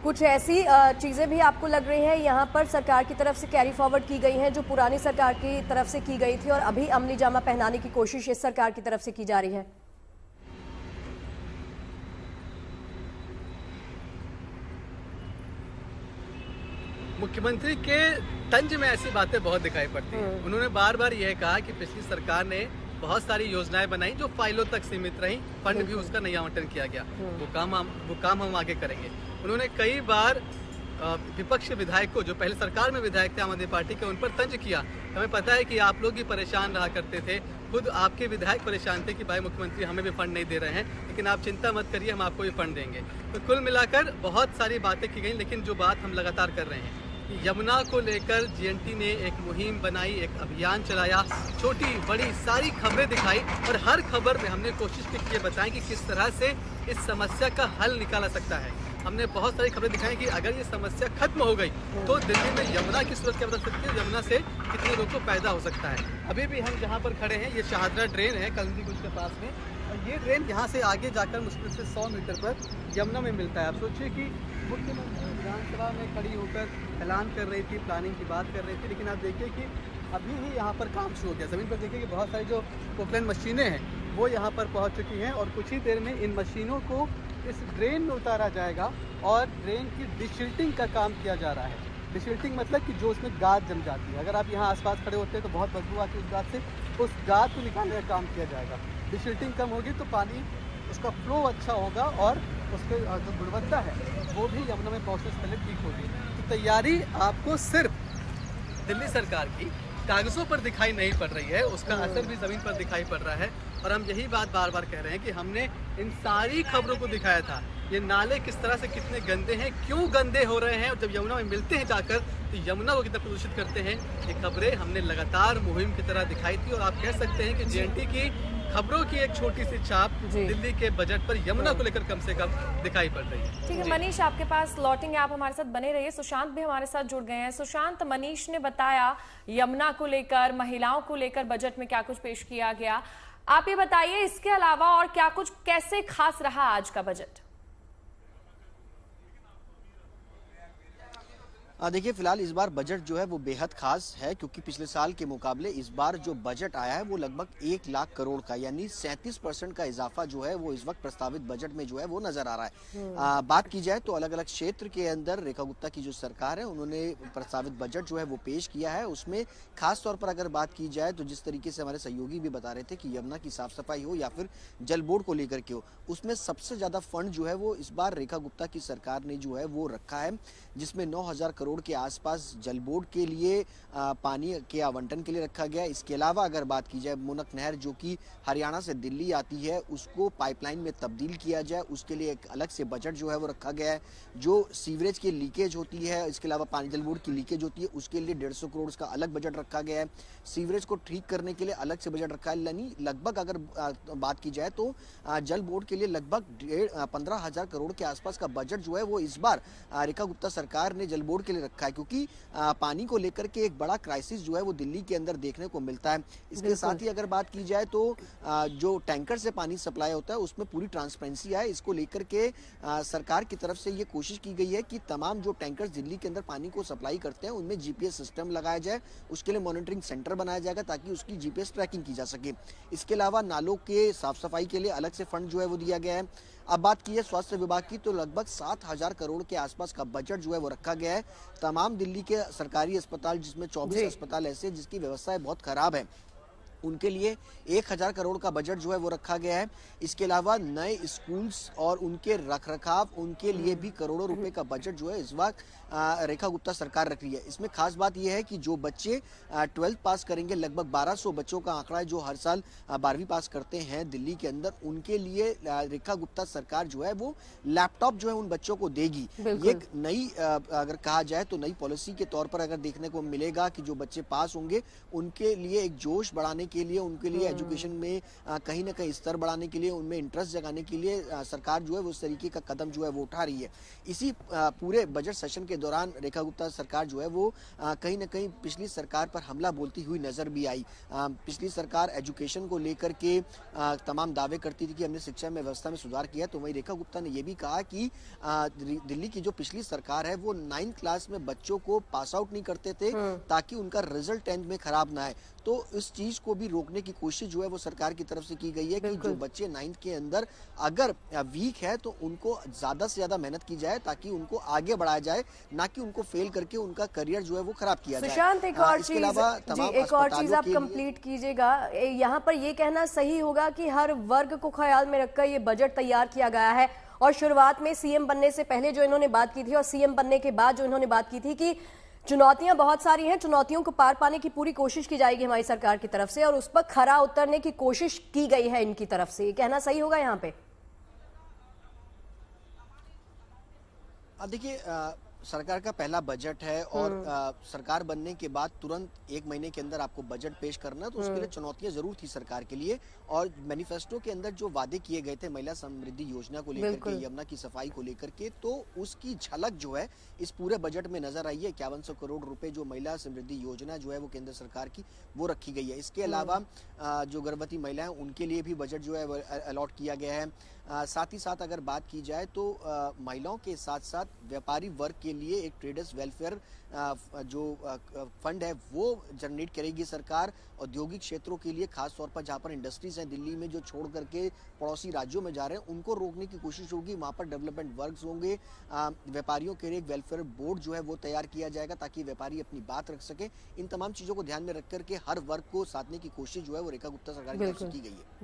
कुछ ऐसी चीज़ें भी आपको लग रही हैं यहाँ पर सरकार की तरफ से कैरी फॉरवर्ड की गई हैं जो पुरानी सरकार की तरफ से की गई थी और अभी अमली जामा पहनाने की कोशिश इस सरकार की तरफ से की जा रही है? मुख्यमंत्री के तंज में ऐसी बातें बहुत दिखाई पड़ती हैं। उन्होंने बार बार यह कहा कि पिछली सरकार ने बहुत सारी योजनाएं बनाई जो फाइलों तक सीमित रहीं, फंड भी उसका नहीं आवंटन किया गया। वो काम हम आगे करेंगे। उन्होंने कई बार विपक्ष के विधायकों जो पहले सरकार में विधायक थे आम आदमी पार्टी के, उन पर तंज किया। हमें पता है कि आप लोग ही परेशान रहा करते थे, खुद आपके विधायक परेशान थे कि भाई मुख्यमंत्री हमें भी फंड नहीं दे रहे हैं, लेकिन आप चिंता मत करिए, हम आपको भी फंड देंगे। तो कुल मिलाकर बहुत सारी बातें की गई, लेकिन जो बात हम लगातार कर रहे हैं कि यमुना को लेकर जीएनटी ने एक मुहिम बनाई, एक अभियान चलाया, छोटी बड़ी सारी खबरें दिखाई और हर खबर में हमने कोशिश की ये बताएं कि किस तरह से इस समस्या का हल निकाला सकता है। हमने बहुत सारी खबरें दिखाई कि अगर ये समस्या खत्म हो गई तो दिल्ली में यमुना की सूरत क्या बदल सकती है, यमुना से कितने लोगों को पैदा हो सकता है। अभी भी हम जहाँ पर खड़े हैं ये शाहदरा ड्रेन है कलंदीगुंज के पास में, और ये ड्रेन यहाँ से आगे जाकर मुश्किल से 100 मीटर पर यमुना में मिलता है। आप सोचिए कि मुख्यमंत्री विधानसभा में खड़ी होकर ऐलान कर रही थी, प्लानिंग की बात कर रही थी, लेकिन आप देखिए कि अभी ही यहाँ पर काम शुरू हो गया। ज़मीन पर देखिए कि बहुत सारी जो पोकलैंड मशीनें हैं वो यहाँ पर पहुँच चुकी हैं और कुछ ही देर में इन मशीनों को इस ड्रेन में उतारा जाएगा और ड्रेन की डिसिल्टिंग का काम किया जा रहा है। डिसिल्टिंग मतलब कि जो उसमें गाद जम जाती है, अगर आप यहाँ आसपास खड़े होते हैं तो बहुत बदबू आती है उस गाद से, उस गाद को निकालने का काम किया जाएगा। डिसिल्टिंग कम होगी तो पानी उसका फ्लो अच्छा होगा और उसकी जो गुणवत्ता है वो भी यमुना में पहुँचने से पहले ठीक होगी। तो तैयारी आपको सिर्फ दिल्ली सरकार की कागजों पर दिखाई नहीं पड़ रही है, उसका असर भी ज़मीन पर दिखाई पड़ रहा है। और हम यही बात बार बार कह रहे हैं कि हमने इन सारी खबरों को दिखाया था, ये नाले किस तरह से कितने गंदे हैं, क्यों गंदे हो रहे हैं, और जब यमुना में मिलते हैं जाकर तो यमुना को कितना प्रदूषित करते हैं, ये खबरें हमने लगातार मुहिम की तरह दिखाई थी। और आप कह सकते हैं कि जीएनटी की खबरों की एक छोटी सी छाप दिल्ली के बजट पर यमुना को लेकर कम से कम दिखाई पड़ रही है। ठीक है मनीष, आपके पास लौटेंगे, आप हमारे साथ बने रहिए। सुशांत भी हमारे साथ जुड़ गए हैं। सुशांत, मनीष ने बताया यमुना को लेकर, महिलाओं को लेकर बजट में क्या कुछ पेश किया गया, आप ये बताइए इसके अलावा और क्या कुछ, कैसे खास रहा आज का बजट? देखिए फिलहाल इस बार बजट जो है वो बेहद खास है, क्योंकि पिछले साल के मुकाबले इस बार जो बजट आया है वो लगभग 1 लाख करोड़ का, यानी 37% का इजाफा जो है वो इस वक्त प्रस्तावित बजट में जो है वो नजर आ रहा है। बात की जाए तो अलग अलग क्षेत्र के अंदर रेखा गुप्ता की जो सरकार है उन्होंने प्रस्तावित बजट जो है वो पेश किया है। उसमें खास तौर पर अगर बात की जाए तो जिस तरीके से हमारे सहयोगी भी बता रहे थे कि यमुना की साफ सफाई हो या फिर जल बोर्ड को लेकर के हो, उसमें सबसे ज्यादा फंड जो है वो इस बार रेखा गुप्ता की सरकार ने जो है वो रखा है, जिसमें 9,000 करोड़ के आसपास जल बोर्ड के लिए पानी के आवंटन के लिए रखा गया। इसके अलावा अगर बात की जाए मुनक नहर जो कि हरियाणा से दिल्ली आती है उसको पाइपलाइन में तब्दील किया जाए, उसके लिए एक अलग से बजट जो है वो रखा गया है। जो सीवरेज की लीकेज होती है, इसके अलावा पानी जल बोर्ड की लीकेज होती है, उसके लिए 150 करोड़ का अलग बजट रखा गया है। सीवरेज को ठीक करने के लिए अलग से बजट रखा है। यानी लगभग अगर बात की जाए तो जल बोर्ड के लिए लगभग 15,000 करोड़ के आसपास का बजट जो है वो इस बार रेखा गुप्ता सरकार ने जल बोर्ड के लिए रखा है, क्योंकि पानी को लेकर के एक बड़ा क्राइसिस जो है वो दिल्ली के अंदर देखने को मिलता है। इसके साथ ही अगर बात की जाए तो जो टैंकर से पानी सप्लाई होता है उसमें पूरी ट्रांसपेरेंसी है। इसको लेकर के सरकार की तरफ से ये कोशिश की गई है कि तमाम जो टैंकर दिल्ली के अंदर पानी को सप्लाई करते हैं उनमें जीपीएस सिस्टम लगाया जाए, उसके लिए मॉनिटरिंग सेंटर बनाया जाएगा ताकि उसकी जीपीएस ट्रैकिंग की जा सके। इसके अलावा नालों के साफ सफाई के लिए अलग से फंड जो है वो दिया गया है। अब बात की है स्वास्थ्य विभाग की तो लगभग 7,000 करोड़ के आसपास का बजट जो है वो रखा गया है। तमाम दिल्ली के सरकारी अस्पताल, जिसमें 24 अस्पताल ऐसे जिसकी व्यवस्थाएं बहुत खराब है, उनके लिए 1,000 करोड़ का बजट जो है वो रखा गया है। इसके अलावा नए स्कूल्स और उनके रखरखाव, उनके लिए भी करोड़ों रुपए का बजट जो है इस वक्त रेखा गुप्ता सरकार रख रही है। इसमें खास बात यह है कि जो बच्चे 12th पास करेंगे, लगभग 1200 बच्चों का आंकड़ा है जो हर साल 12वीं पास करते हैं दिल्ली के अंदर, उनके लिए रेखा गुप्ता सरकार जो है वो लैपटॉप जो है उन बच्चों को देगी। ये एक नई अगर कहा जाए तो नई पॉलिसी के तौर पर अगर देखने को मिलेगा कि जो बच्चे पास होंगे उनके लिए एक जोश बढ़ाने के लिए, उनके लिए एजुकेशन में कहीं ना कहीं स्तर बढ़ाने के लिए, उनमें इंटरेस्ट जगाने के लिए सरकार जो है वो उस तरीके का कदम जो है वो उठा रही है। इसी पूरे बजट सेशन के दौरान रेखा गुप्ता सरकार जो है वो कहीं ना कहीं पिछली सरकार पर हमला बोलती हुई नजर भी आई। पिछली सरकार एजुकेशन को लेकर के तमाम दावे करती थी कि हमने शिक्षा में व्यवस्था में सुधार किया, तो वहीं रेखा गुप्ता ने यह भी कहा कि दिल्ली की जो पिछली सरकार है वो 9th क्लास में बच्चों को पास आउट नहीं करते थे ताकि उनका रिजल्ट 10th में खराब ना आए। तो इस चीज को भी रोकने की कोशिश जो है वो सरकार की तरफ से की गई है कि जो बच्चे 9th के अंदर अगर वीक है तो उनको ज्यादा से ज्यादा मेहनत की जाए ताकि उनको आगे बढ़ाया जाए, ना कि उनको फेल करके उनका करियर जो है वो खराब किया जाए। सुशांत, एक और चीज आप कंप्लीट कीजिएगा। यहाँ पर ये कहना सही होगा कि हर वर्ग को ख्याल में रखकर ये बजट तैयार किया गया है, और शुरुआत में सीएम बनने से पहले जो इन्होंने बात की थी और सीएम बनने के बाद जो इन्होंने बात की थी कि चुनौतियां बहुत सारी हैं, चुनौतियों को पार पाने की पूरी कोशिश की जाएगी हमारी सरकार की तरफ से, और उस पर खरा उतरने की कोशिश की गई है इनकी तरफ से। ये कहना सही होगा यहाँ पे? देखिए, सरकार का पहला बजट है और सरकार बनने के बाद तुरंत 1 महीने के अंदर आपको बजट पेश करना, तो उसके लिए चुनौतियां जरूर थी सरकार के लिए। और मैनिफेस्टो के अंदर जो वादे किए गए थे महिला समृद्धि योजना को लेकर के, यमुना की सफाई को लेकर के, तो उसकी झलक जो है इस पूरे बजट में नजर आई है। 5100 करोड़ रुपए जो महिला समृद्धि योजना जो है वो केंद्र सरकार की वो रखी गई है। इसके अलावा जो गर्भवती महिलाएं उनके लिए भी बजट जो है अलॉट किया गया है। साथ ही साथ अगर बात की जाए तो महिलाओं के साथ साथ व्यापारी वर्ग के लिए एक ट्रेडर्स वेलफेयर जो फंड है वो जनरेट करेगी सरकार। औद्योगिक क्षेत्रों के लिए खास तौर पर जहां पर इंडस्ट्रीज हैं दिल्ली में जो छोड़ करके पड़ोसी राज्यों में जा रहे हैं, उनको रोकने की कोशिश होगी। वहां पर डेवलपमेंट वर्क्स होंगे। व्यापारियों के लिए एक वेलफेयर बोर्ड जो है वो तैयार किया जाएगा ताकि व्यापारी अपनी बात रख सके। इन तमाम चीजों को ध्यान में रख करके हर वर्ग को साधने की कोशिश जो है वो रेखा गुप्ता सरकार की तरफ से की गई है।